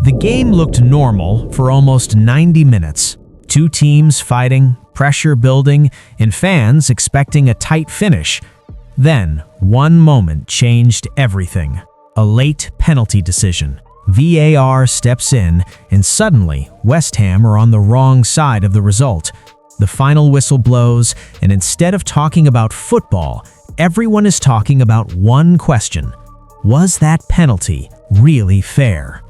The game looked normal for almost 90 minutes. Two teams fighting, pressure building, and fans expecting a tight finish. Then, one moment changed everything. A late penalty decision. VAR steps in, and suddenly, West Ham are on the wrong side of the result. The final whistle blows, and instead of talking about football, everyone is talking about one question. Was that penalty really fair?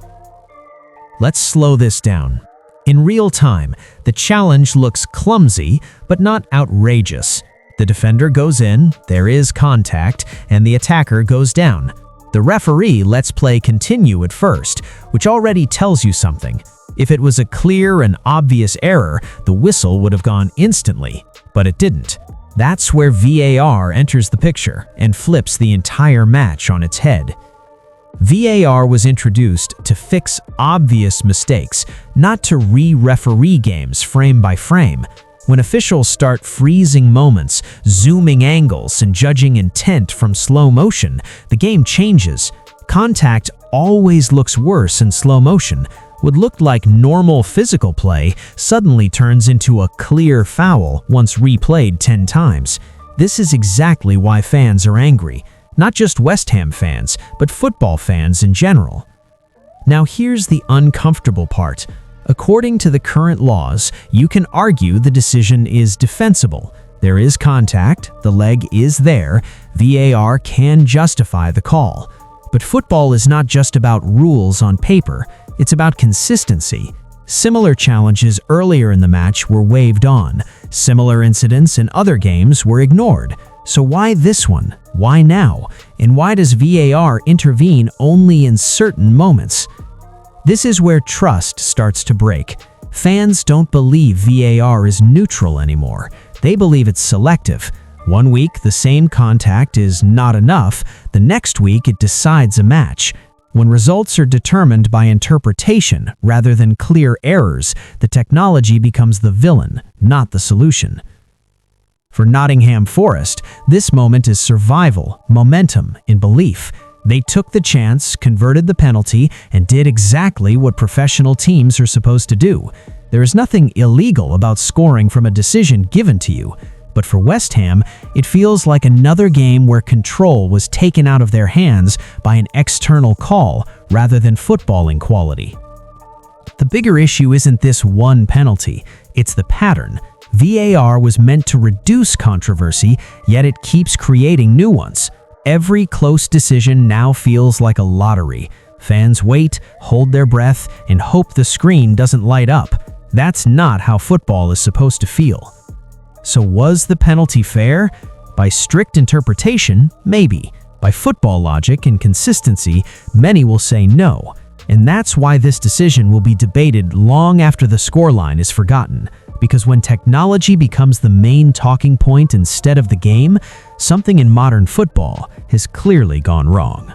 Let's slow this down. In real time, the challenge looks clumsy, but not outrageous. The defender goes in, there is contact, and the attacker goes down. The referee lets play continue at first, which already tells you something. If it was a clear and obvious error, the whistle would have gone instantly, but it didn't. That's where VAR enters the picture and flips the entire match on its head. VAR was introduced to fix obvious mistakes, not to re-referee games frame by frame. When officials start freezing moments, zooming angles, and judging intent from slow motion, the game changes. Contact always looks worse in slow motion. What looked like normal physical play suddenly turns into a clear foul once replayed 10 times. This is exactly why fans are angry. Not just West Ham fans, but football fans in general. Now here's the uncomfortable part. According to the current laws, you can argue the decision is defensible. There is contact, the leg is there, VAR can justify the call. But football is not just about rules on paper, it's about consistency. Similar challenges earlier in the match were waved on. Similar incidents in other games were ignored. So why this one? Why now? And why does VAR intervene only in certain moments? This is where trust starts to break. Fans don't believe VAR is neutral anymore. They believe it's selective. One week, the same contact is not enough. The next week, it decides a match. When results are determined by interpretation rather than clear errors, the technology becomes the villain, not the solution. For Nottingham Forest, this moment is survival, momentum, and belief. They took the chance, converted the penalty, and did exactly what professional teams are supposed to do. There is nothing illegal about scoring from a decision given to you. But for West Ham, it feels like another game where control was taken out of their hands by an external call rather than footballing quality. The bigger issue isn't this one penalty, it's the pattern. VAR was meant to reduce controversy, yet it keeps creating new ones. Every close decision now feels like a lottery. Fans wait, hold their breath, and hope the screen doesn't light up. That's not how football is supposed to feel. So was the penalty fair? By strict interpretation, maybe. By football logic and consistency, many will say no. And that's why this decision will be debated long after the scoreline is forgotten. Because when technology becomes the main talking point instead of the game, something in modern football has clearly gone wrong.